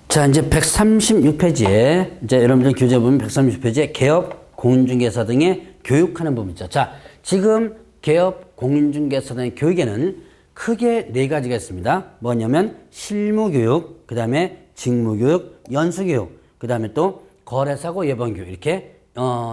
자, 이제 136페이지에, 이제 여러분들 교재 보면 136페이지에 개업, 공인중개사 등의 교육하는 부분 있죠. 자, 지금 개업, 공인중개사 등의 교육에는 크게 네 가지가 있습니다. 뭐냐면 실무교육, 그 다음에 직무교육, 연수교육, 그 다음에 또 거래사고 예방교육, 이렇게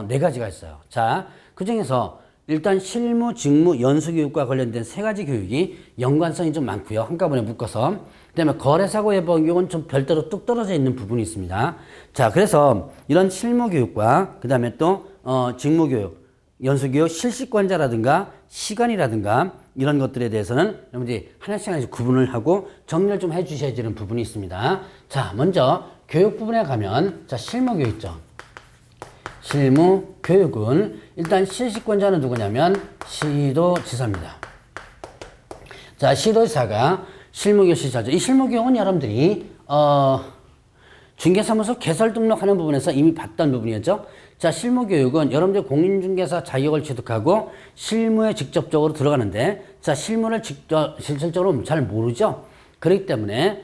네 가지가 있어요. 자, 그 중에서 일단 실무, 직무, 연수교육과 관련된 세 가지 교육이 연관성이 좀 많고요. 한꺼번에 묶어서. 그 다음에 거래사고 예방교육은 좀 별도로 뚝 떨어져 있는 부분이 있습니다. 자, 그래서 이런 실무교육과 그 다음에 또 직무교육, 연수교육, 실시권자라든가 시간이라든가 이런 것들에 대해서는 여러분들이 하나씩 구분을 하고 정리를 좀 해주셔야 되는 부분이 있습니다. 자, 먼저 교육 부분에 가면, 자, 실무교육 있죠. 실무교육은 일단 실시권자는 누구냐면 시도지사입니다. 자, 시도지사가 실무교육 실시하죠. 이 실무교육은 여러분들이 중개사무소 개설 등록하는 부분에서 이미 봤던 부분이었죠. 자, 실무교육은 여러분들 공인중개사 자격을 취득하고 실무에 직접적으로 들어가는데, 자, 실무를 실질적으로 잘 모르죠. 그렇기 때문에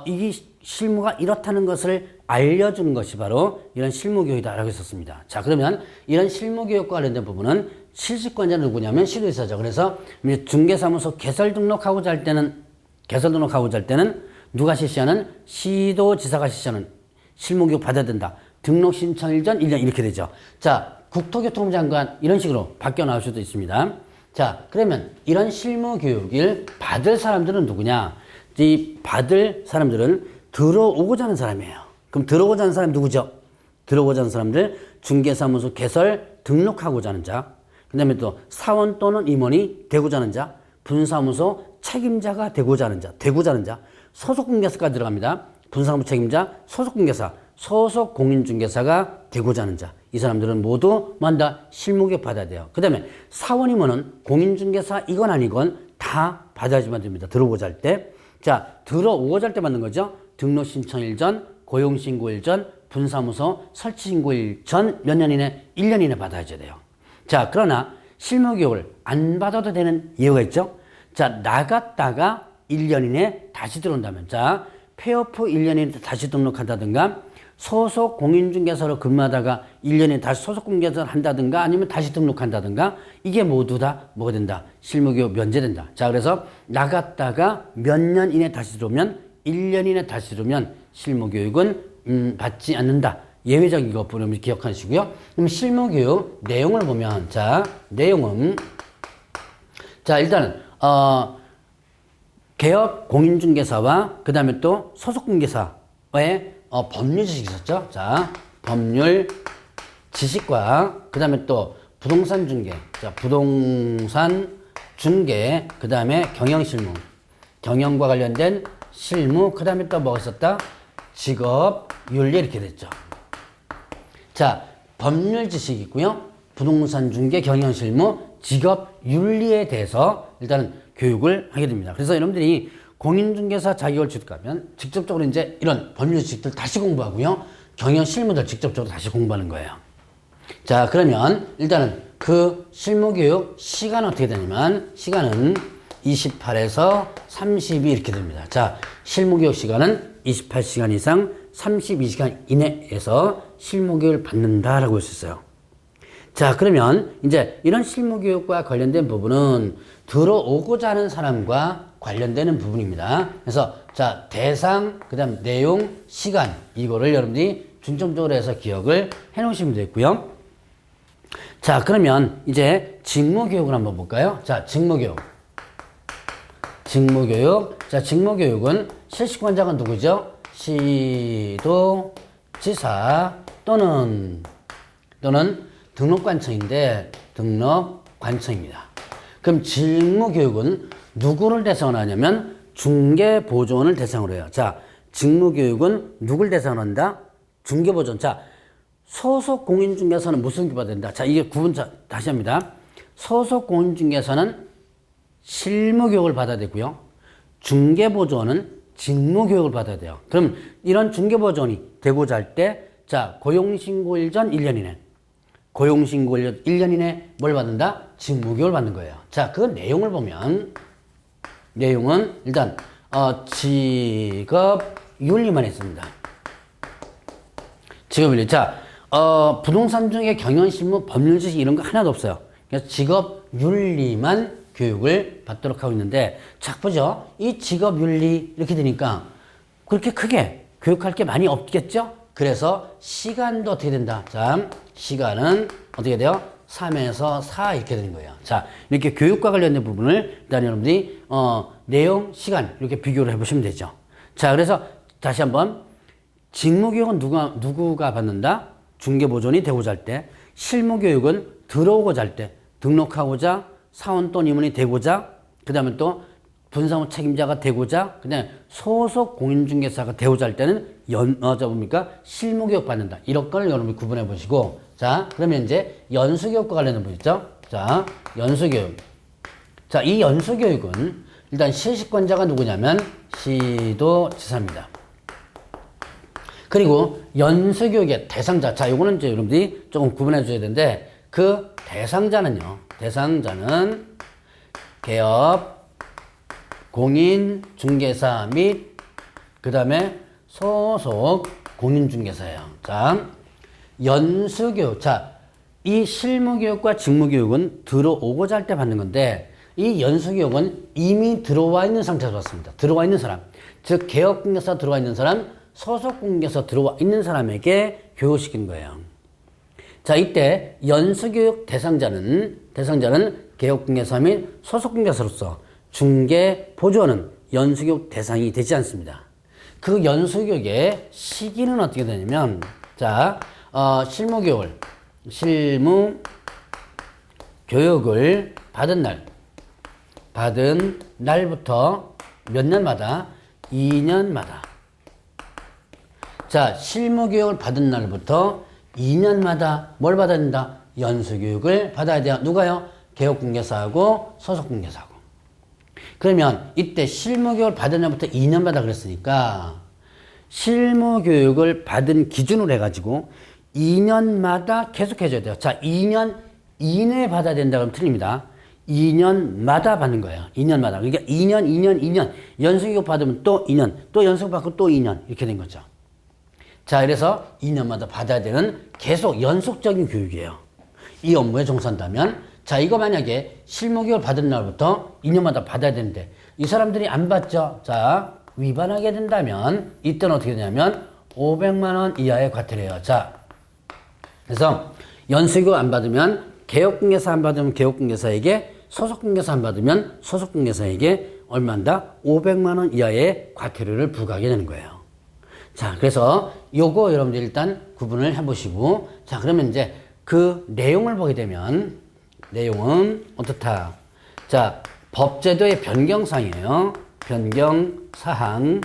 이 실무가 이렇다는 것을 알려주는 것이 바로 이런 실무교육이다라고 했었습니다. 자, 그러면 이런 실무교육과 관련된 부분은 실시권자는 누구냐면 시도지사죠. 그래서 중개사무소 개설 등록하고자 할 때는 누가 실시하는? 시도지사가 실시하는 실무교육 받아야 된다. 등록 신청일 전 1년 이렇게 되죠. 자, 국토교통부 장관 이런 식으로 바뀌어 나올 수도 있습니다. 자, 그러면 이런 실무교육을 받을 사람들은 누구냐? 이 받을 사람들은 들어오고자 하는 사람이에요. 그럼 들어오고자 하는 사람이 누구죠? 들어오고자 하는 사람들, 중개사무소 개설 등록하고자 하는 자, 그 다음에 또 사원 또는 임원이 되고자 하는 자, 분사무소 책임자가 되고자 하는 자, 소속공개사까지 들어갑니다. 분사무소 책임자, 소속공개사, 소속공인중개사가 되고자 하는 자. 이 사람들은 모두 만다 실무교육 받아야 돼요. 그 다음에 사원 임원은 공인중개사 이건 아니건 다 받아야지만 됩니다. 들어오고자 할 때. 자, 들어오고자 할 때 받는 거죠. 등록신청일 전, 고용신고일 전, 분사무소 설치신고일 전 몇 년 이내? 1년 이내 받아야지 돼요. 자, 그러나 실무교육을 안 받아도 되는 이유가 있죠. 자, 나갔다가 1년 이내 다시 들어온다면, 자, 폐업 후 1년 이내 다시 등록한다든가, 소속 공인중개사로 근무하다가 1년에 다시 소속 공인중개사를 한다든가, 아니면 다시 등록한다든가, 이게 모두 다 뭐가 된다? 실무교육 면제된다. 자, 그래서 나갔다가 몇 년 이내 다시 들어오면, 1년 이내 다시 들어오면 실무교육은 받지 않는다. 예외적인 것뿐을 기억하시고요. 그럼 실무교육 내용을 보면, 자, 내용은, 자, 일단은 개업 공인중개사와 그 다음에 또 소속공개사의 법률 지식이 있었죠. 자, 법률 지식과 그 다음에 또 부동산 중개, 자, 부동산 중개, 그 다음에 경영실무, 경영과 관련된 실무, 그 다음에 또 뭐가 있었다? 직업 윤리 이렇게 됐죠. 자, 법률 지식이 있고요. 부동산 중개, 경영실무, 직업 윤리에 대해서 일단은 교육을 하게 됩니다. 그래서 여러분들이 공인중개사 자격을 취득하면 직접적으로 이제 이런 법률 지식들 다시 공부하고요. 경영 실무들 직접적으로 다시 공부하는 거예요. 자, 그러면 일단은 그 실무교육 시간은 어떻게 되냐면, 시간은 28에서 32 이렇게 됩니다. 자, 실무교육 시간은 28시간 이상 32시간 이내에서 실무교육을 받는다라고 할 수 있어요. 자, 그러면 이제 이런 실무교육과 관련된 부분은 들어오고자 하는 사람과 관련되는 부분입니다. 그래서 자, 대상, 그 다음 내용, 시간, 이거를 여러분들이 중점적으로 해서 기억을 해 놓으시면 되고요. 자, 그러면 이제 직무교육을 한번 볼까요? 자, 직무교육. 자, 직무교육은 실시권자가 누구죠? 시도지사 또는 등록관청인데, 등록관청입니다. 그럼 직무교육은 누구를 대상으로 하냐면 중개보조원을 대상으로 해요. 자, 직무교육은 누굴 대상으로 한다? 중개보조원. 자, 소속공인중개사는 무슨 교육 받아야 된다? 자, 이게 구분 다시 합니다. 소속공인중개사는 실무교육을 받아야 되고요. 중개보조원은 직무교육을 받아야 돼요. 그럼 이런 중개보조원이 되고자 할 때, 자, 고용신고일 전 1년 이내, 고용신고일 1년 이내 뭘 받는다? 직무교육을 받는 거예요. 자, 그 내용을 보면, 내용은 일단 직업 윤리만 있습니다. 직업윤리. 자, 부동산 중에 경영실무, 법률지식 이런 거 하나도 없어요. 그래서 직업윤리만 교육을 받도록 하고 있는데, 자, 보죠. 이 직업윤리 이렇게 되니까 그렇게 크게 교육할 게 많이 없겠죠? 그래서 시간도 어떻게 된다? 자, 시간은 어떻게 돼요? 3에서 4 이렇게 되는 거예요. 자, 이렇게 교육과 관련된 부분을 일단 여러분들이 내용, 시간 이렇게 비교를 해보시면 되죠. 자, 그래서 다시 한번 직무교육은 누구가 받는다? 중개보존이 되고자 할 때, 실무교육은 들어오고자 할 때, 등록하고자, 사원 또는 임원이 되고자, 그 다음에 또 분사무 책임자가 되고자, 그 다음에 소속 공인중개사가 되고자 할 때는 실무교육 받는다. 이런 걸 여러분이 구분해 보시고, 자, 그러면 이제 연수교육과 관련된 부분 있죠? 자, 연수교육. 자, 이 연수교육은 일단 실시권자가 누구냐면 시도지사입니다. 그리고 연수교육의 대상자. 자, 요거는 이제 여러분들이 조금 구분해 줘야 되는데, 그 대상자는 개업, 공인, 중개사 및, 그 다음에 소속 공인중개사예요. 자, 연수교육. 자, 이 실무교육과 직무교육은 들어오고자 할 때 받는 건데, 이 연수교육은 이미 들어와 있는 상태에서 받습니다. 들어와 있는 사람. 즉, 개업공개사 들어와 있는 사람, 소속공개사 들어와 있는 사람에게 교육시킨 거예요. 자, 이때 연수교육 대상자는 개업공개사 및 소속공개사로서 중개 보조원은 연수교육 대상이 되지 않습니다. 그 연수교육의 시기는 어떻게 되냐면, 자, 실무교육을 받은 날부터 몇 년마다? 2년마다. 자, 실무교육을 받은 날부터 2년마다 뭘 받아야 된다? 연수교육을 받아야 돼요. 누가요? 개업공개사하고 소속공개사하고. 그러면 이때 실무교육을 받은 날부터 2년마다 그랬으니까 실무교육을 받은 기준으로 해가지고 2년마다 계속 해줘야 돼요. 자, 2년 이내에 받아야 된다 그러면 틀립니다. 2년마다 받는 거예요. 2년마다. 그러니까 2년. 연수교육 받으면 또 2년, 또 연수교육 받고 또 2년. 이렇게 된 거죠. 자, 그래서 2년마다 받아야 되는 계속 연속적인 교육이에요. 이 업무에 종사한다면, 자, 이거 만약에 실무교육을 받은 날부터 2년마다 받아야 되는데, 이 사람들이 안 받죠? 자, 위반하게 된다면, 이때는 어떻게 되냐면, 500만원 이하의 과태료예요. 자, 그래서 연수교육 안 받으면, 개업공개사 안 받으면 개업공개사에게, 소속공개사 안 받으면 소속공개사에게 얼마인다? 500만원 이하의 과태료를 부과하게 되는 거예요. 자, 그래서 요거 여러분들 일단 구분을 해보시고, 자, 그러면 이제 그 내용을 보게 되면, 내용은 어떻다? 자, 법제도의 변경사항이에요. 변경사항.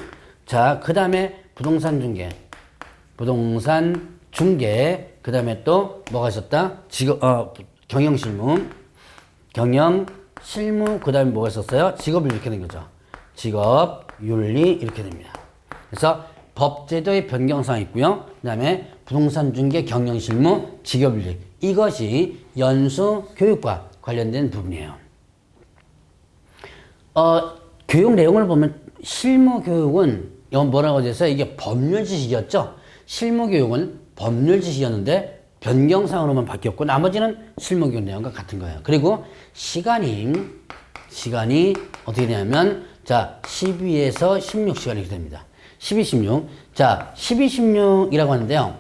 자, 그 다음에 부동산 중개. 그 다음에 또 뭐가 있었다? 경영실무, 그 다음에 뭐가 있었어요? 직업윤리 이렇게 된 거죠. 직업윤리 이렇게 됩니다. 그래서 법제도의 변경사항이 있고요. 그 다음에 부동산 중개, 경영실무, 직업윤리. 이것이 연수교육과 관련된 부분이에요. 교육 내용을 보면 실무교육은 뭐라고 해서 이게 법률지식이었죠. 실무교육은 법률지식이었는데 변경사항으로만 바뀌었고 나머지는 실무교육 내용과 같은 거예요. 그리고 시간이 어떻게 되냐면, 자, 12에서 16시간 이렇게 됩니다. 12, 16. 자, 12, 16이라고 하는데요.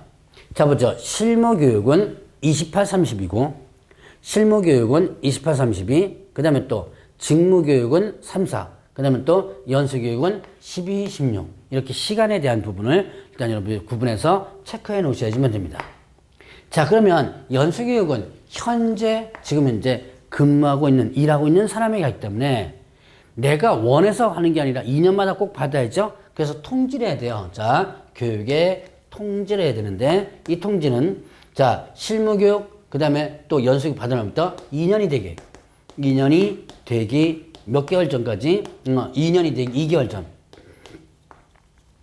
자, 보죠. 실무교육은 28, 30이고, 실무교육은 28, 32, 그 다음에 또 직무교육은 3, 4, 그 다음에 또 연수교육은 12, 16. 이렇게 시간에 대한 부분을 일단 여러분이 구분해서 체크해 놓으셔야지만 됩니다. 자, 그러면 연수교육은 지금 현재 일하고 있는 사람에게 하기 때문에 내가 원해서 하는 게 아니라 2년마다 꼭 받아야죠. 그래서 통지를 해야 돼요. 자, 교육에 통지를 해야 되는데, 이 통지는, 자, 실무교육, 그 다음에 또 연수교육 받은 날부터 2년이 되기 몇 개월 전까지, 2년이 되기 2개월 전.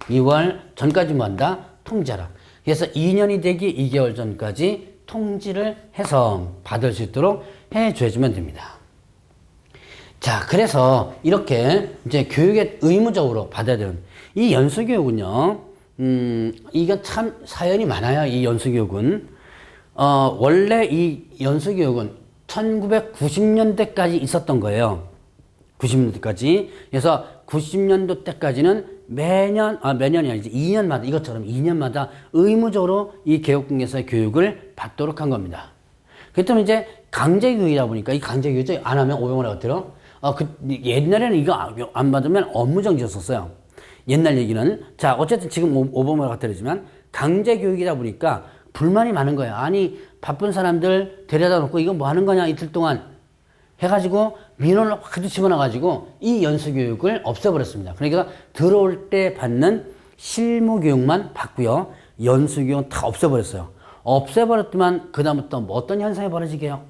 2월 전까지 뭐 한다? 통지하라. 그래서 2년이 되기 2개월 전까지 통지를 해서 받을 수 있도록 해줘야지만 됩니다. 자, 그래서 이렇게 이제 교육에 의무적으로 받아야 되는 이 연수교육은요, 이건 참 사연이 많아요. 이 연수교육은. 원래 이 연수교육은 1990년대까지 있었던 거예요. 90년대까지. 그래서 90년도 때까지는 매년이 아니지, 2년마다, 이것처럼 2년마다 의무적으로 이 개혁국에서의 교육을 받도록 한 겁니다. 그랬더니 이제 강제교육이다 보니까 이 강제교육 안 하면 500원 같아요. 옛날에는 이거 안 받으면 업무정지였었어요. 옛날 얘기는. 자, 어쨌든 지금 500원 같아지만 강제교육이다 보니까 불만이 많은 거예요. 아니, 바쁜 사람들 데려다 놓고 이거 뭐 하는 거냐, 이틀 동안 해가지고 민원을 확 집어넣어가지고 이 연수교육을 없애버렸습니다. 그러니까 들어올 때 받는 실무교육만 받고요. 연수교육은 다 없애버렸어요. 없애버렸더만 그다음부터 뭐 어떤 현상이 벌어지게요?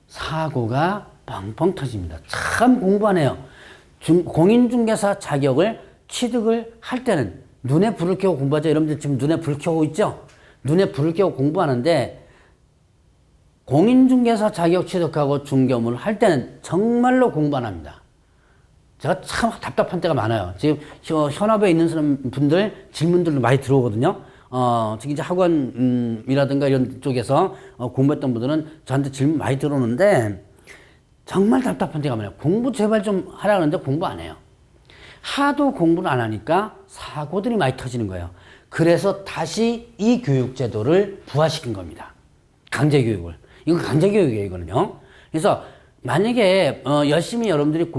사고가 펑펑 터집니다. 참 공부 안 해요. 공인중개사 자격을 취득을 할 때는 눈에 불을 켜고 공부하죠. 여러분들 지금 눈에 불 켜고 있죠? 눈에 불을 켜고 공부하는데 공인중개사 자격 취득하고 중개업무를 할 때는 정말로 공부 안 합니다. 제가 참 답답한 때가 많아요. 지금 현업에 있는 분들 질문들도 많이 들어오거든요. 특히 이제 학원이라든가 이런 쪽에서 공부했던 분들은 저한테 질문 많이 들어오는데 정말 답답한 때가 많아요. 공부 제발 좀 하라 그러는데 공부 안 해요. 하도 공부를 안 하니까 사고들이 많이 터지는 거예요. 그래서 다시 이 교육제도를 부활시킨 겁니다. 강제교육을. 이건 강제교육이에요, 이거는요. 그래서 만약에 열심히 여러분들이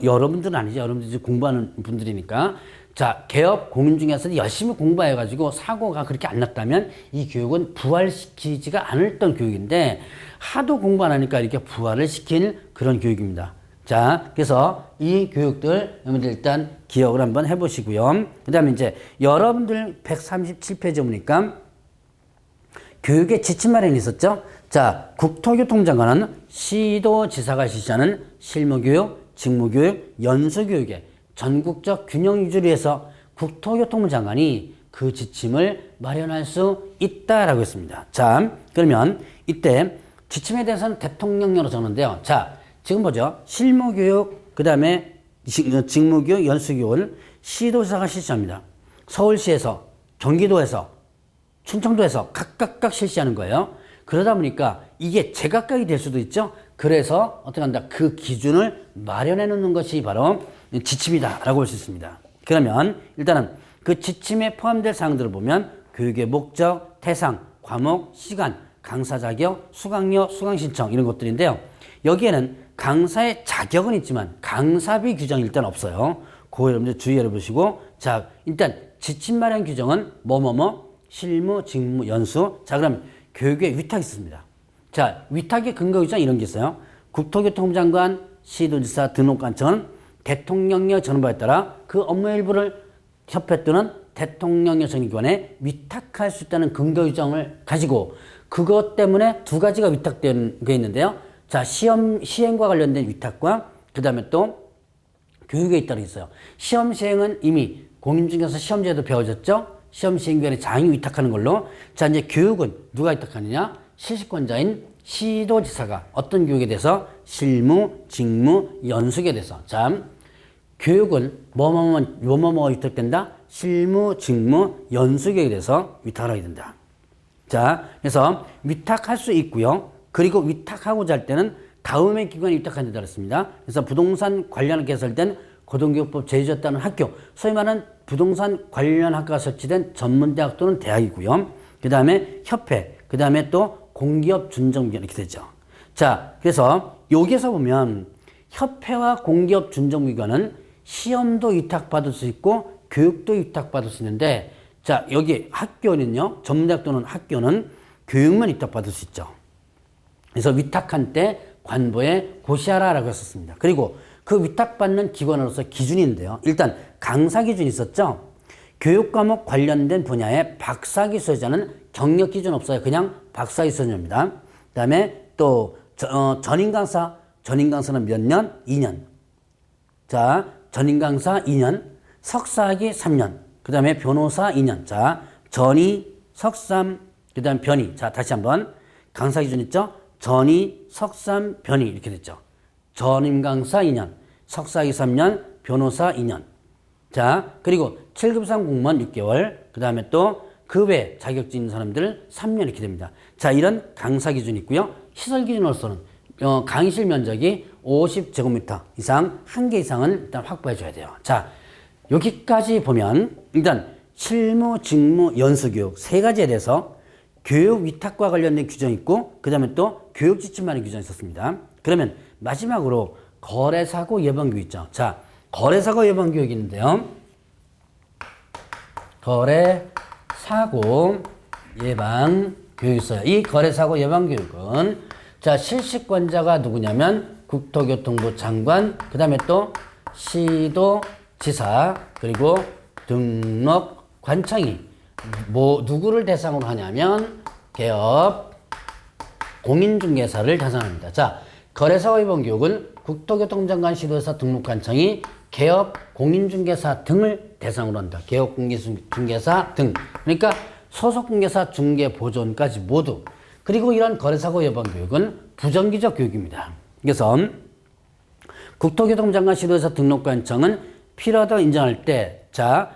여러분들은 아니죠. 여러분들이 공부하는 분들이니까. 자, 개업 공인중개사들이 열심히 공부해가지고 사고가 그렇게 안 났다면 이 교육은 부활시키지가 않았던 교육인데 하도 공부 안 하니까 이렇게 부활을 시킨 그런 교육입니다. 자, 그래서 이 교육들 여러분들 일단 기억을 한번 해보시고요. 그 다음에 이제 여러분들 137페이지 보니까 교육의 지침 마련이 있었죠. 자, 국토교통장관은 시도지사가 실시하는 실무교육, 직무교육, 연수교육의 전국적 균형 유지를 위해서 국토교통부 장관이 그 지침을 마련할 수 있다라고 했습니다. 자, 그러면 이때 지침에 대해서는 대통령령으로 적는데요. 자, 지금 보죠. 실무교육, 그 다음에 직무교육, 연수교육을 시도지사가 실시합니다. 서울시에서, 경기도에서, 충청도에서 각각 실시하는 거예요. 그러다 보니까 이게 제각각이 될 수도 있죠. 그래서 어떻게 한다? 그 기준을 마련해 놓는 것이 바로 지침이다라고 볼 수 있습니다. 그러면 일단은 그 지침에 포함될 사항들을 보면 교육의 목적, 대상, 과목, 시간, 강사 자격, 수강료, 수강 신청 이런 것들인데요. 여기에는 강사의 자격은 있지만 강사비 규정이 일단 없어요. 그거 여러분들 주의해 보시고, 자, 일단 지침 마련 규정은 실무, 직무, 연수. 자, 그럼 교육에 위탁이 있습니다. 자, 위탁의 근거 규정 이런 게 있어요. 국토교통부 장관, 시도지사, 등록관청은 대통령령 전원부에 따라 그 업무의 일부를 협회 또는 대통령령 정기관에 위탁할 수 있다는 근거 규정을 가지고 그것 때문에 두 가지가 위탁된 게 있는데요. 자, 시행과 관련된 위탁과 그 다음에 또 교육에 있다는 게 있어요. 시험 시행은 이미 공인중개사 시험제도 배워졌죠. 시험 시행기관에 장이 위탁하는 걸로. 자, 이제 교육은 누가 위탁하느냐? 실시권자인 시도지사가 어떤 교육에 대해서 실무, 직무, 연수에 대해서. 자, 교육은 뭐뭐뭐가 위탁된다? 실무, 직무, 연수에 대해서 위탁을 하게 된다. 자, 그래서 위탁할 수 있고요. 그리고 위탁하고자 할 때는 다음의 기관이 위탁한다 그랬습니다. 그래서 부동산 관련 개설된 고등교육법 제시에 따른 학교, 소위 말하는 부동산 관련 학과가 설치된 전문대학 또는 대학이고요. 그 다음에 협회, 그 다음에 또 공기업 준정기관 이렇게 되죠. 자, 그래서 여기에서 보면 협회와 공기업 준정기관은 시험도 위탁받을 수 있고 교육도 위탁받을 수 있는데, 자, 여기 학교는요, 전문대학 또는 학교는 교육만 위탁받을 수 있죠. 그래서 위탁한 때 관보에 고시하라라고 했었습니다. 그리고 그 위탁받는 기관으로서 기준이 있는데요. 일단 강사 기준이 있었죠. 교육과목 관련된 분야의 박사기 수료자는 경력 기준 없어요. 그냥 박사기 수료자입니다. 그 다음에 또 전임 강사는 몇 년? 2년. 자, 전임 강사 2년, 석사학위 3년, 그 다음에 변호사 2년. 자, 전이, 석삼, 그 다음 변이. 자, 다시 한번 강사 기준 있죠? 전이, 석삼, 변이 이렇게 됐죠. 전임 강사 2년, 석사학위 3년, 변호사 2년. 자, 그리고 7급상 공무원 6개월, 그 다음에 또 그 외 자격증 있는 사람들 3년 이렇게 됩니다. 자, 이런 강사 기준이 있고요. 시설 기준으로서는 강의실 면적이 50제곱미터 이상, 1개 이상은 일단 확보해 줘야 돼요. 자, 여기까지 보면 일단 실무, 직무, 연수교육 세 가지에 대해서 교육 위탁과 관련된 규정이 있고 그 다음에 또 교육 지침만의 규정이 있었습니다. 그러면 마지막으로 거래사고 예방교육 있죠. 자, 거래사고 예방교육이 있는데요. 거래사고 예방교육이 있어요. 이 거래사고 예방교육은 자, 실시권자가 누구냐면 국토교통부 장관, 그 다음에 또 시도지사, 그리고 등록관청이 누구를 대상으로 하냐면 개업, 공인중개사를 대상합니다. 자, 거래사고 예방교육은 국토교통장관, 시도지사, 등록관청이 개업, 공인중개사 등을 대상으로 한다. 개업, 공인중개사 등. 그러니까 소속공개사, 중개, 보존까지 모두. 그리고 이런 거래사고 예방교육은 부정기적 교육입니다. 그래서 국토교통장관, 시도지사, 등록관청은 필요하다고 인정할 때, 자,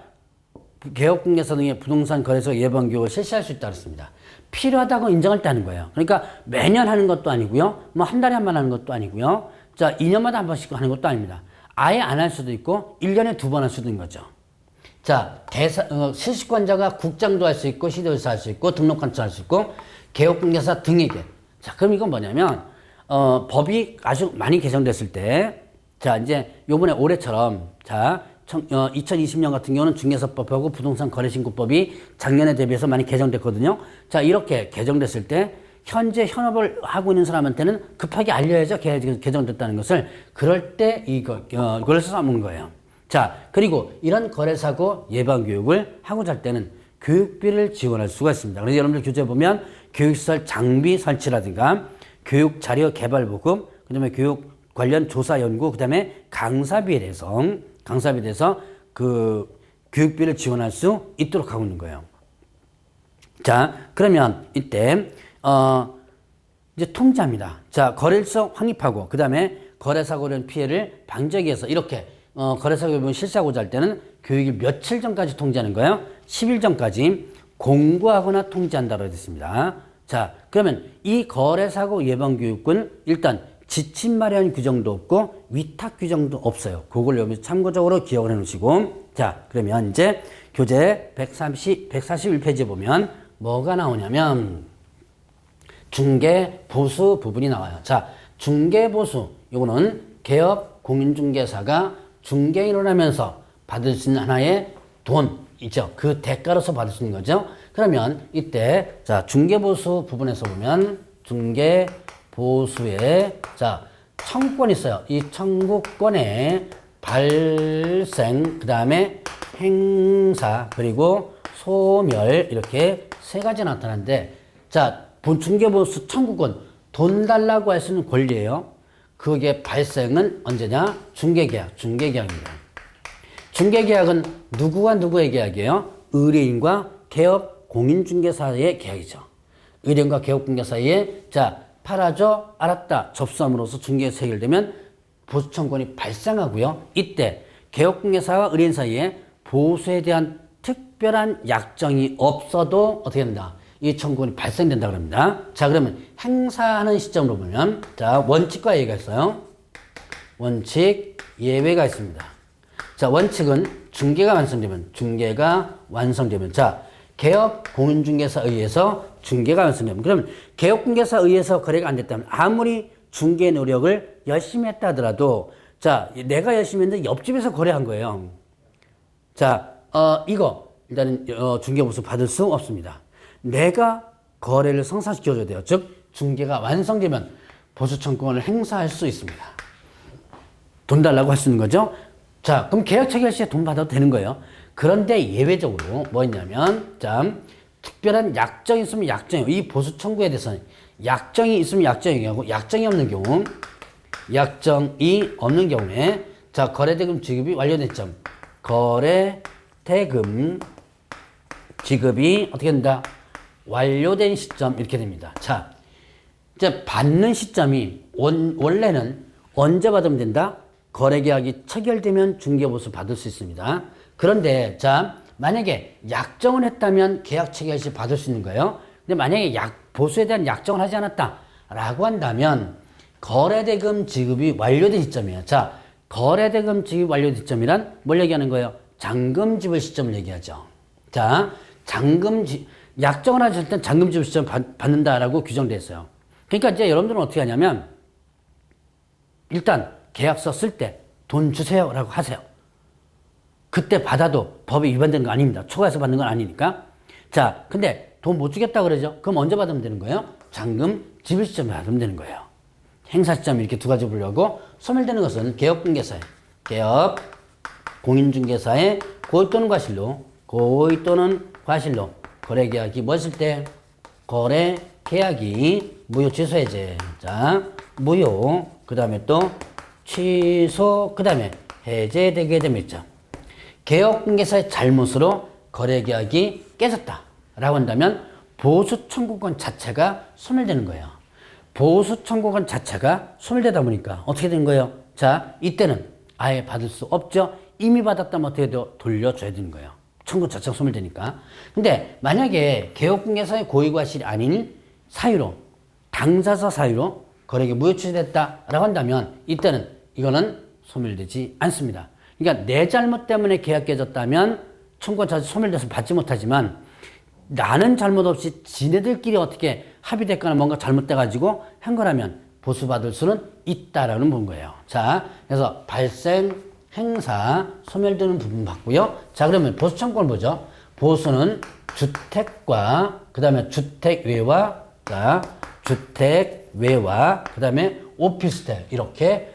개업공개사 등의 부동산 거래소 예방교육을 실시할 수 있다고 했습니다. 필요하다고 인정할 때 하는 거예요. 그러니까 매년 하는 것도 아니고요. 뭐 한 달에 한 번 하는 것도 아니고요. 자, 2년마다 한 번씩 하는 것도 아닙니다. 아예 안 할 수도 있고 1년에 2번 할 수도 있는 거죠. 자, 실시권자가 국장도 할 수 있고 시도지사 할 수 있고 등록관청 할 수 있고 개업공개사 등에게. 자, 그럼 이건 뭐냐면 법이 아주 많이 개정됐을 때, 자, 이제 요번에 올해처럼, 자, 2020년 같은 경우는 중개사법하고 부동산 거래신고법이 작년에 대비해서 많이 개정됐거든요. 자, 이렇게 개정됐을 때 현재 현업을 하고 있는 사람한테는 급하게 알려야죠. 개정됐다는 것을. 그럴 때 이걸 써먹는 거예요. 자, 그리고 이런 거래사고 예방교육을 하고자 할 때는 교육비를 지원할 수가 있습니다. 그래서 여러분들 교재에 보면 교육시설 장비 설치라든가 교육 자료 개발 보급, 그 다음에 교육 관련 조사 연구, 그 다음에 강사비에 대해서 그 교육비를 지원할 수 있도록 하고 있는 거예요. 자, 그러면 이때 이제 통제합니다. 자, 거래일서 확립하고 그 다음에 거래사고로 피해를 방지하기 위해서 이렇게 거래사고를 실시하고자 할 때는 교육일 며칠 전까지 통제하는 거예요. 10일 전까지 공고하거나 통제한다고 되어 있습니다. 자, 그러면 이 거래사고 예방교육은 일단 지침 마련 규정도 없고 위탁 규정도 없어요. 그걸 여기 참고적으로 기억을 해 놓으시고. 자, 그러면 이제 교재 141페이지에 보면 뭐가 나오냐면 중개보수 부분이 나와요. 자, 중개보수, 요거는 개업 공인중개사가 중개인을 하면서 받을 수 있는 하나의 돈이죠. 그 대가로서 받을 수 있는 거죠. 그러면 이때 자, 중개보수 부분에서 보면 중개보수에 자, 청구권이 있어요. 이 청구권의 발생, 그 다음에 행사, 그리고 소멸, 이렇게 세 가지 나타나는데, 자, 중개보수 청구권, 돈 달라고 할 수 있는 권리예요. 그게 발생은 언제냐? 중개계약입니다. 중개계약은 누구와 누구의 계약이에요? 의뢰인과 개업 공인중개사의 계약이죠. 의뢰인과 개업공개 사이에 자, 팔아줘, 알았다, 접수함으로써 중개에서 해결되면 보수청구권이 발생하고요. 이때 개업공개사와 의뢰인 사이에 보수에 대한 특별한 약정이 없어도 어떻게 된다? 이 청구권이 발생된다 그럽니다. 자, 그러면 행사하는 시점으로 보면 자, 원칙과 예외가 있어요. 원칙, 예외가 있습니다. 자, 원칙은 중개가 완성되면 자, 개업 공인중개사에 의해서 중개가 완성되면, 그러면 개업공개사에 의해서 거래가 안 됐다면 아무리 중개 노력을 열심히 했다 하더라도 자, 내가 열심히 했는데 옆집에서 거래한 거예요. 자, 이거 일단은 중개보수 받을 수 없습니다. 내가 거래를 성사시켜줘야 돼요. 즉 중개가 완성되면 보수청구권을 행사할 수 있습니다. 돈 달라고 할 수 있는 거죠. 자, 그럼 계약 체결 시에 돈 받아도 되는 거예요. 그런데 예외적으로 뭐 있냐면 자, 특별한 약정이 있으면 약정이요. 이 보수 청구에 대해서는 약정이 있으면 약정이고 약정이 없는 경우에 자, 거래대금 지급이 완료된 점. 거래대금 지급이 어떻게 된다? 완료된 시점 이렇게 됩니다. 자, 이제 받는 시점이 원래는 언제 받으면 된다? 거래계약이 체결되면 중개보수 받을 수 있습니다. 그런데 자, 만약에 약정을 했다면 계약 체결 시 받을 수 있는 거예요. 근데 만약에 보수에 대한 약정을 하지 않았다라고 한다면 거래대금 지급이 완료된 시점이에요. 자, 거래대금 지급 완료된 시점이란 뭘 얘기하는 거예요? 잔금 지불 시점을 얘기하죠. 자, 약정을 하실 땐 잔금 지불 시점 받는다라고 규정되어 있어요. 그러니까 이제 여러분들은 어떻게 하냐면 일단 계약서 쓸 때 돈 주세요라고 하세요. 그때 받아도 법에 위반되는 거 아닙니다. 초과해서 받는 건 아니니까. 자, 근데 돈 못 주겠다 그러죠? 그럼 언제 받으면 되는 거예요? 잔금 지불 시점에 받으면 되는 거예요. 행사 시점 이렇게 두 가지 부르려고 소멸되는 것은 개업공개사에 개업 공인중개사의 고의 또는 과실로 거래계약이 뭐였을 때 거래계약이 무효 취소해제. 자, 무효 그 다음에 또 취소 그 다음에 해제되게 됩니다. 개업공개사의 잘못으로 거래계약이 깨졌다라고 한다면 보수 청구권 자체가 소멸되는 거예요. 보수 청구권 자체가 소멸되다 보니까 어떻게 되는 거예요? 자, 이때는 아예 받을 수 없죠. 이미 받았다면 어떻게 돼요? 돌려줘야 되는 거예요. 청구 자체가 소멸되니까. 근데 만약에 개업공개사의 고의과실이 아닌 사유로 당사자 사유로 거래가 무효 취소됐다라고 한다면 이때는 이거는 소멸되지 않습니다. 그러니까 내 잘못 때문에 계약 깨졌다면 청구권 자체 소멸돼서 받지 못하지만 나는 잘못 없이 지네들끼리 어떻게 합의됐거나 뭔가 잘못돼가지고 한 거라면 보수받을 수는 있다라는 본 거예요. 자, 그래서 발생, 행사, 소멸되는 부분 봤고요. 자, 그러면 보수 청구권을 보죠. 보수는 주택과 그 다음에 주택외와 주택외와 그 다음에 오피스텔 이렇게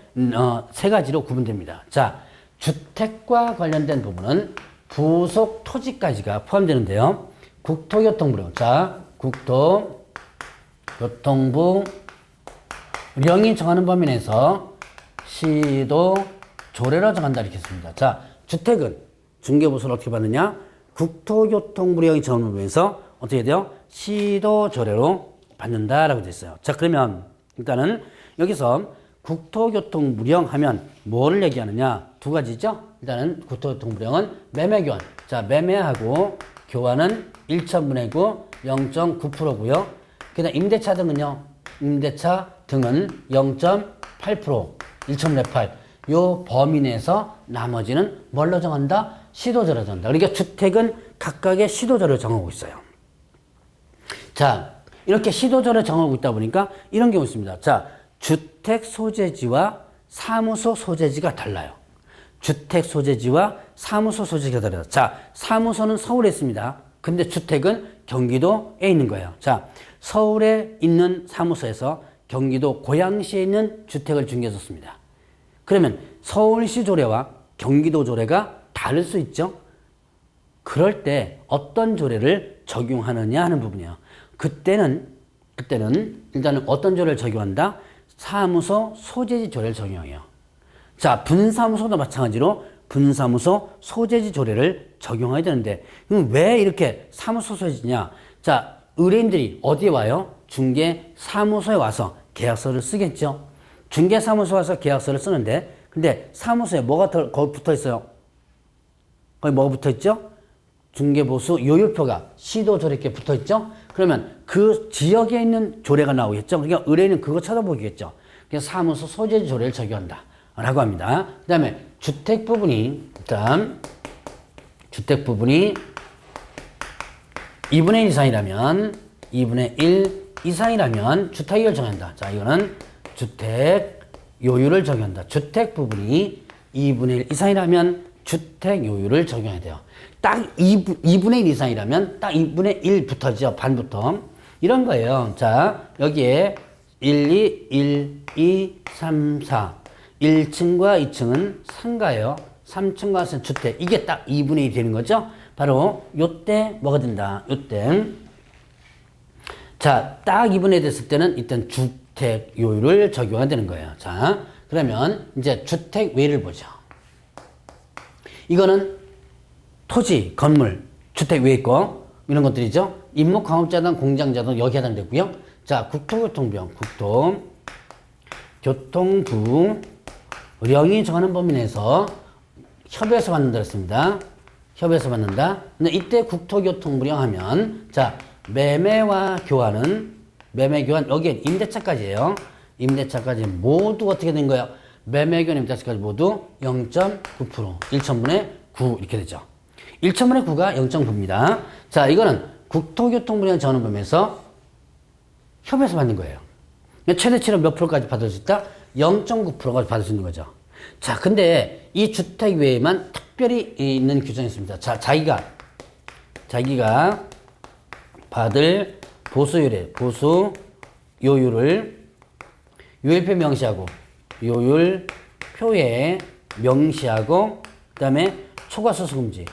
세 가지로 구분됩니다. 자, 주택과 관련된 부분은 부속 토지까지가 포함되는데요. 국토교통부령. 자, 국토교통부 령이 정하는 범위 내에서 시도 조례로 정한다 이렇게 했습니다. 자, 주택은 중개보수를 어떻게 받느냐? 국토교통부령이 정하는 범위 내에서 어떻게 돼요? 시도 조례로 받는다라고 되어 있어요. 자, 그러면 일단은 여기서 국토교통부령 하면 뭐를 얘기하느냐? 두 가지죠. 일단은 국토교통부령은 매매교환. 자, 매매하고 교환은 1,000분의 9, 0.9%고요. 그다음 임대차 등은요. 임대차 등은 0.8%, 1,000분의 8. 요 범위 내에서 나머지는 뭘로 정한다? 시도조로 정한다. 그러니까 주택은 각각의 시도조를 정하고 있어요. 자, 이렇게 시도조를 정하고 있다 보니까 이런 경우 있습니다. 자, 주택 소재지와 사무소 소재지가 달라요. 주택 소재지와 사무소 소재지가 달라요. 자, 사무소는 서울에 있습니다. 근데 주택은 경기도에 있는 거예요. 자, 서울에 있는 사무소에서 경기도 고양시에 있는 주택을 중개해줬습니다. 그러면 서울시 조례와 경기도 조례가 다를 수 있죠? 그럴 때 어떤 조례를 적용하느냐 하는 부분이에요. 그때는 일단은 어떤 조례를 적용한다? 사무소 소재지 조례를 적용해요. 자, 분사무소도 마찬가지로 분사무소 소재지 조례를 적용해야 되는데 왜 이렇게 사무소 소재지냐? 자, 의뢰인들이 어디에 와요? 중개사무소에 와서 계약서를 쓰겠죠. 중개사무소에 와서 계약서를 쓰는데 근데 사무소에 뭐가 거기 붙어 있어요? 거기 뭐가 붙어 있죠? 중개보수 요율표가 시도조례께 붙어 있죠? 그러면 그 지역에 있는 조례가 나오겠죠? 그러니까 의뢰인은 그거 찾아보겠죠. 그래서 사무소 소재지 조례를 적용한다 라고 합니다. 그 다음에 주택 부분이 2분의 1 이상이라면 2분의 1 이상이라면 주택요율을 정한다. 자, 이거는 주택 요율을 적용한다. 주택 부분이 2분의 1 이상이라면 주택 요율을 적용해야 돼요. 딱 2분의 1 이상이라면 딱 2분의 1부터죠. 반부터. 이런 거예요. 자, 여기에 1, 2, 1, 2, 3, 4. 1층과 2층은 상가예요. 3층과 4층은 주택. 이게 딱 2분의 1이 되는 거죠. 바로 요때 뭐가 된다. 요때. 자, 딱 2분의 1 됐을 때는 일단 주택 요율을 적용해야 되는 거예요. 자, 그러면 이제 주택 외를 보죠. 이거는 토지, 건물, 주택 외에 거 이런 것들이죠. 임목광업자단, 공장자단 여기 해당되고요. 자, 국토교통부령, 국토교통부령이 정하는 범위 내에서 협의해서 만든다 했습니다. 협의해서 받는다. 근데 이때 국토교통부령 하면 자 매매와 교환은 매매 교환 여기에 임대차까지예요. 임대차까지 모두 어떻게 된 거예요? 매매 교환 임대차까지 모두 0.9% 1천분의 9 이렇게 되죠. 1천분의 9가 0.9입니다. 자 이거는 국토교통부령 정하는 범위에서 협의해서 받는 거예요. 최대치로 몇 프로까지 받을 수 있다? 0.9%까지 받을 수 있는 거죠. 자, 근데 이 주택 외에만 특별히 있는 규정이 있습니다. 자, 자기가 받을 보수요율을 요율표에 명시하고, 요율표에 명시하고, 그 다음에 초과수수 금지.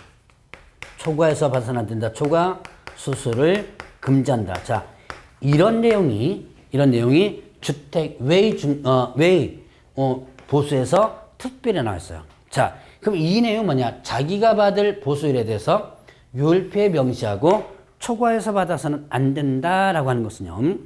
초과해서 봐서는 안 된다. 초과 수수를 금지한다. 자, 이런 내용이 주택 외의 보수에서 특별히 나왔어요. 자, 그럼 이 내용은 뭐냐? 자기가 받을 보수율에 대해서 요율표에 명시하고 초과해서 받아서는 안 된다라고 하는 것은요.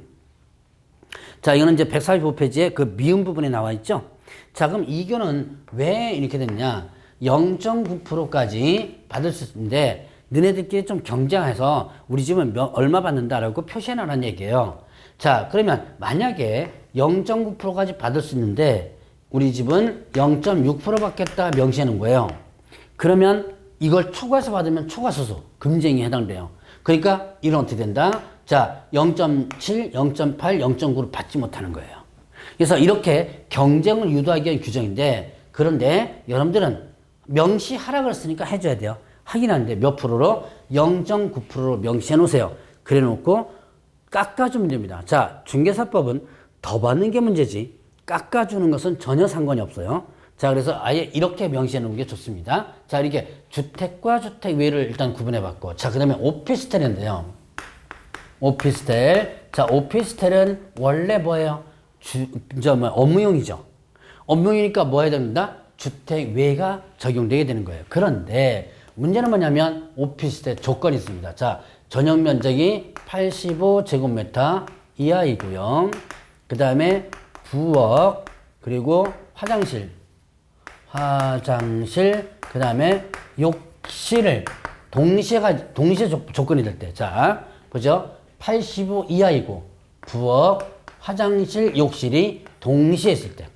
자, 이거는 이제 145페이지에 그 미음 부분에 나와 있죠. 자, 그럼 이거는 왜 이렇게 됐냐? 0.9%까지 받을 수 있는데 너네들끼리 좀 경쟁해서 우리 집은 얼마 받는다라고 표시해놔라는 얘기예요. 자, 그러면 만약에 0.9%까지 받을 수 있는데 우리 집은 0.6% 받겠다 명시하는 거예요. 그러면 이걸 초과해서 받으면 초과수수, 금지행위에 해당돼요. 그러니까 이건 어떻게 된다? 자, 0.7, 0.8, 0.9를 받지 못하는 거예요. 그래서 이렇게 경쟁을 유도하기 위한 규정인데 그런데 여러분들은 명시하라 그랬으니까 해줘야 돼요. 하긴 하는데 몇 프로로? 0.9%로 명시해 놓으세요. 그래 놓고 깎아주면 됩니다. 자, 중개사법은 더 받는 게 문제지 깎아주는 것은 전혀 상관이 없어요. 자, 그래서 아예 이렇게 명시해 놓은 게 좋습니다. 자, 이렇게 주택과 주택 외를 일단 구분해 봤고, 자, 그 다음에 오피스텔인데요. 오피스텔. 자, 오피스텔은 원래 뭐예요? 업무용이죠. 업무용이니까 뭐 해야 됩니다? 주택 외가 적용되게 되는 거예요. 그런데 문제는 뭐냐면 오피스텔 조건이 있습니다. 자, 전용 면적이 85제곱미터 이하이고요. 그 다음에 부엌, 그리고 화장실, 그 다음에 욕실을 동시에 조건이 될 때. 자, 보죠. 85 이하이고, 부엌, 화장실, 욕실이 동시에 있을 때.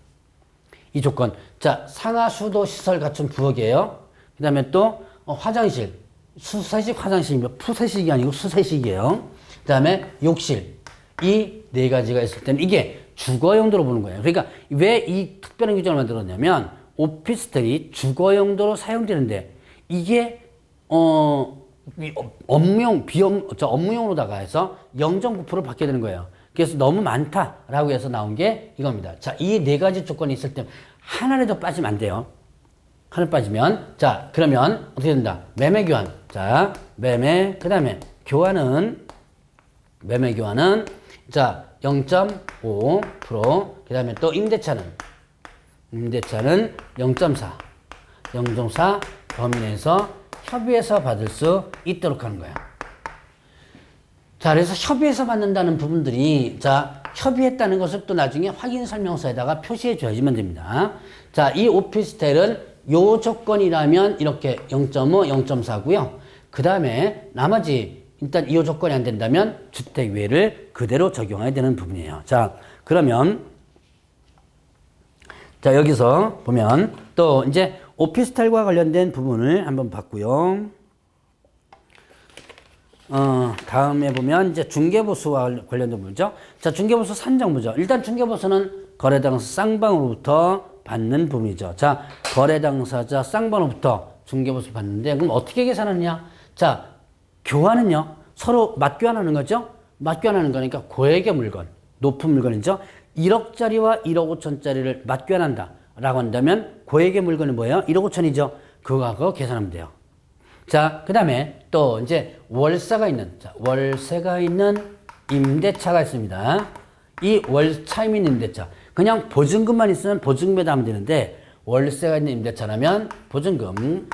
이 조건. 자, 상하수도 시설 갖춘 부엌이에요. 그 다음에 또, 화장실. 수세식 화장실이면 푸세식이 아니고 수세식이에요. 그 다음에 욕실. 이 네 가지가 있을 때는 이게 주거 용도로 보는 거예요. 그러니까 왜 이 특별한 규정을 만들었냐면 오피스텔이 주거 용도로 사용되는데 이게 업무용으로다가 해서 0.9% 받게 되는 거예요. 그래서 너무 많다라고 해서 나온 게 이겁니다. 자, 이 네 가지 조건이 있을 때 하나라도 빠지면 안 돼요. 하나 빠지면 자, 그러면 어떻게 된다? 매매 교환. 자, 매매 그다음에 매매 교환은 자, 0.5%. 그다음에 또 임대차는 0.4 범위 내에서 협의해서 받을 수 있도록 하는 거예요. 자, 그래서 협의해서 받는다는 부분들이 자, 협의했다는 것을 또 나중에 확인 설명서에다가 표시해 줘야지만 됩니다. 자, 이 오피스텔은 요 조건이라면 이렇게 0.5, 0.4고요. 그 다음에 나머지 일단 이 조건이 안 된다면 주택 외를 그대로 적용해야 되는 부분이에요. 자, 그러면 자, 여기서 보면 또 이제 오피스텔과 관련된 부분을 한번 봤고요. 다음에 보면 이제 중개보수와 관련된 부분이죠. 자, 중개보수 산정부죠. 일단 중개보수는 거래당사 쌍방으로부터 받는 부분이죠. 자, 거래당사자 쌍방으로부터 중개보수 받는데 그럼 어떻게 계산하느냐? 자, 교환은요. 서로 맞교환하는 거죠. 맞교환하는 거니까 고액의 물건, 높은 물건이죠. 1억짜리와 1억 5천짜리를 맞교환한다 라고 한다면 고액의 물건이 뭐예요? 1억 5천이죠. 그거 계산하면 돼요. 자, 그 다음에 또 이제 월세가 있는 임대차가 있습니다. 이 월차임 있는 임대차. 그냥 보증금만 있으면 보증금에다 하면 되는데 월세가 있는 임대차라면 보증금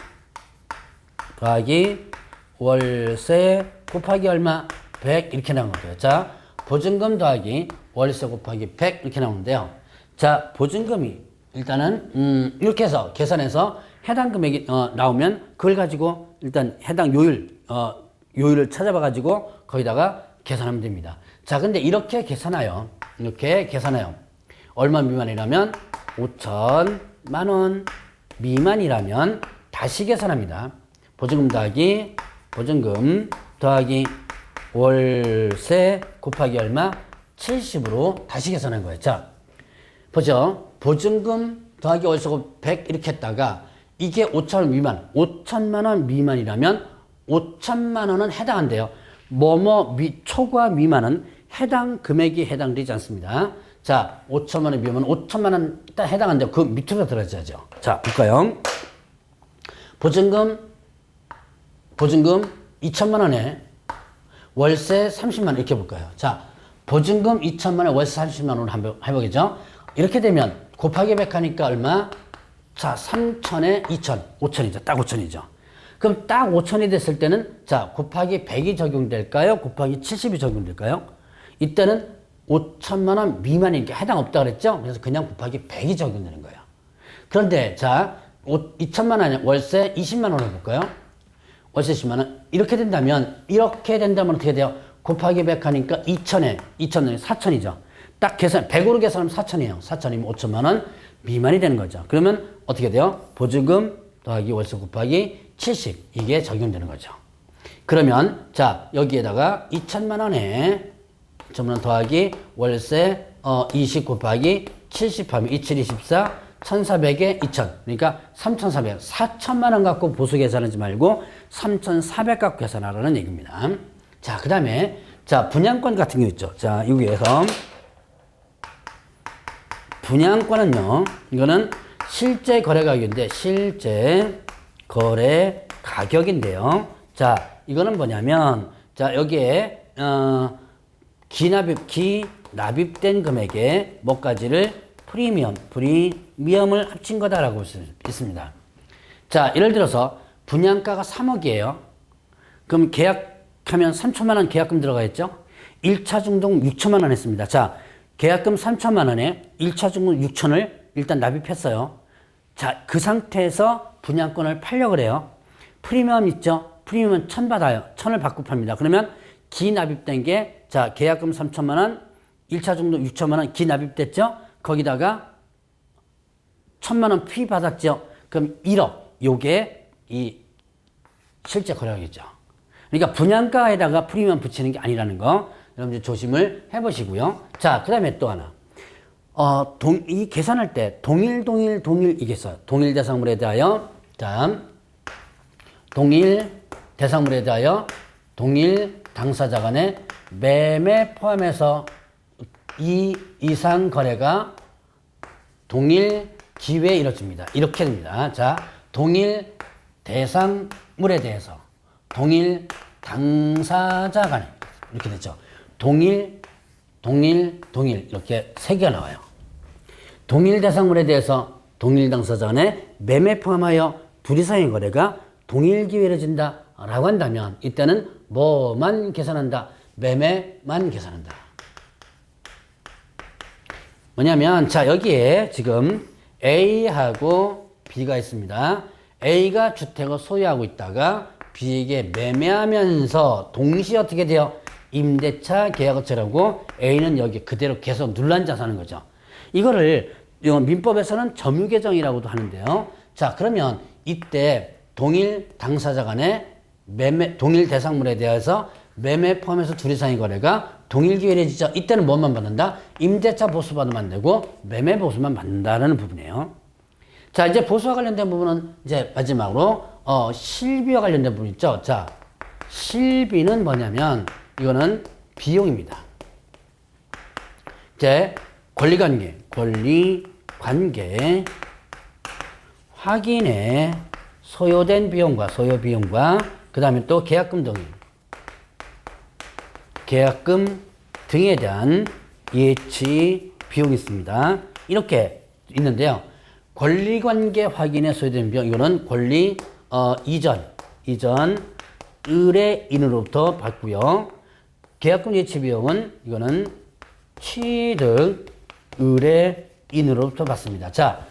더하기 월세 곱하기 얼마? 100 이렇게 나오는 거예요. 자, 보증금 더하기 월세 곱하기 100 이렇게 나오는데요. 자, 보증금이 일단은 이렇게 해서 계산해서 해당 금액이 나오면 그걸 가지고 일단 해당 요율을 찾아봐가지고 거기다가 계산하면 됩니다. 자, 근데 이렇게 계산하여. 얼마 미만이라면 5천만 원 미만이라면 다시 계산합니다. 보증금 더하기 월세 곱하기 얼마? 70으로 다시 계산한 거예요. 자, 보죠. 보증금 더하기 월세 곱하기 100 이렇게 했다가 이게 5천만 원 미만, 5천만 원 미만이라면 5천만 원은 해당한대요. 초과 미만은 해당 금액이 해당되지 않습니다. 자, 5천만 원 미만 5천만 원 딱 해당한대요. 그 밑으로 들어가야죠. 자, 볼까요? 보증금 2천만 원에 월세 30만 원 이렇게 볼까요? 자, 보증금 2천만 원에 월세 30만 원으로 한번 해보겠죠? 이렇게 되면 곱하기 100 하니까 얼마? 자, 3천에 2천, 5천이죠. 딱 5천이죠. 그럼 딱 5천이 됐을 때는 자, 곱하기 100이 적용될까요? 곱하기 70이 적용될까요? 이때는 5천만 원 미만이니까 해당 없다 그랬죠? 그래서 그냥 곱하기 100이 적용되는 거예요. 그런데 자, 2천만 원에 월세 20만 원 해볼까요? 월세 10만 원. 이렇게 된다면 어떻게 돼요? 곱하기 100 하니까 2천에 4천이죠. 딱 계산, 100으로 계산하면 4천이에요. 4천이면 5천만 원 미만이 되는 거죠. 그러면 어떻게 돼요? 보증금 더하기 월세 곱하기 70. 이게 적용되는 거죠. 그러면 자, 여기에다가 2천만 원에 2천만 원 더하기 월세 20 곱하기 70 하면 2724 1400에 2000 그러니까 3400 4천만 원 갖고 보수 계산하지 말고 3400 갖고 계산하라는 얘기입니다. 자, 그 다음에 자, 분양권 같은 거 있죠. 자, 여기에서 분양권은요, 이거는 실제 거래 가격인데 실제 거래 가격인데요. 자, 이거는 뭐냐면 자, 여기에 기납입된 금액에 뭐까지를 프리미엄을 합친 거다라고 볼 수 있습니다. 자, 예를 들어서 분양가가 3억이에요. 그럼 계약하면 3천만 원 계약금 들어가 있죠? 1차 중동 6천만 원 했습니다. 자, 계약금 3천만 원에 1차 중동 6천을 일단 납입했어요. 자, 그 상태에서 분양권을 팔려고 그래요. 프리미엄 있죠? 프리미엄은 1,000 받아요. 1,000을 받고 팝니다. 그러면 기납입된 게, 자, 계약금 3천만 원, 1차 중동 6천만 원 기납입됐죠? 거기다가 1,000만 원 피 받았죠? 그럼 1억. 요게 이 실제 거래가격이죠. 그러니까 분양가에다가 프리미엄 붙이는 게 아니라는 거 여러분들 조심을 해보시고요. 자, 그 다음에 또 하나. 이 계산할 때 동일 이게 있어요. 동일 대상물에 대하여, 자, 동일 대상물에 대하여 동일 당사자 간의 매매 포함해서 이 이상 거래가 동일 기회에 이루어집니다. 이렇게 됩니다. 자, 동일 대상물에 대해서 동일 당사자 간에 이렇게 되죠. 동일 이렇게 세 개가 나와요. 동일 대상물에 대해서 동일 당사자 간의 매매 포함하여 둘이 사이의 거래가 동일 기회에 이루어진다 라고 한다면 이때는 뭐만 계산한다? 매매만 계산한다. 뭐냐면 자, 여기에 지금 A하고 B가 있습니다. A가 주택을 소유하고 있다가 B에게 매매하면서 동시에 어떻게 돼요? 임대차 계약을 처리하고 A는 여기 그대로 계속 눌러앉아 사는 거죠. 이거를 민법에서는 점유계정이라고도 하는데요. 자, 그러면 이때 동일 당사자 간의 동일 대상물에 대해서 매매 포함해서 둘이 사이 거래가 동일 기회에 이루어지죠. 이때는 뭐만 받는다? 임대차 보수 받으면 안 되고 매매 보수만 받는다라는 부분이에요. 자, 이제 보수와 관련된 부분은 이제 마지막으로 실비와 관련된 부분 있죠. 자, 실비는 뭐냐면 이거는 비용입니다. 이제 권리관계 확인에 소요된 비용과 소요 비용과 그 다음에 또 계약금 등에 대한 예치 비용이 있습니다. 이렇게 있는데요. 권리관계 확인에 소요된 비용, 이거는 권리 이전 의뢰인으로부터 받고요. 계약금 예치 비용은 이거는 취득 의뢰인으로부터 받습니다. 자,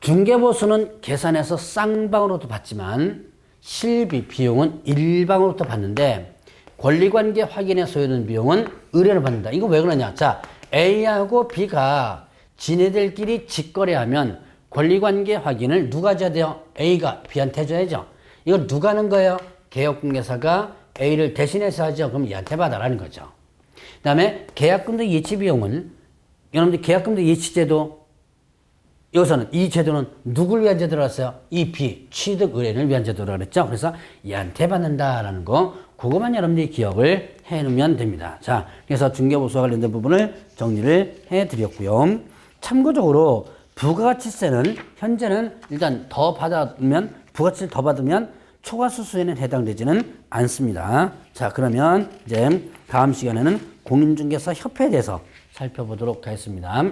중개보수는 계산해서 쌍방으로도 받지만 실비 비용은 일방으로부터 받는데 권리관계 확인에 소요되는 비용은 의뢰로 받는다. 이거 왜 그러냐? 자, A하고 B가 지네들끼리 직거래하면 권리관계 확인을 누가 해줘야 돼요? A가 B한테 해줘야죠. 이걸 누가 하는 거예요? 개업공개사가 A를 대신해서 하죠. 그럼 얘한테 받아라는 거죠. 그 다음에 계약금도 예치 비용은 여러분들 계약금도 예치제도 여기서는 이 제도는 누굴 위한 제도로 했어요? 이 B, 취득 의뢰인을 위한 제도라고 그랬죠. 그래서 얘한테 받는다라는 거 그것만 여러분들이 기억을 해놓으면 됩니다. 자, 그래서 중개보수와 관련된 부분을 정리를 해드렸고요. 참고적으로 부가가치세는 현재는 일단 더 받으면 부가가치를 더 받으면 초과수수에는 해당되지는 않습니다. 자, 그러면 이제 다음 시간에는 공인중개사 협회에 대해서 살펴보도록 하겠습니다.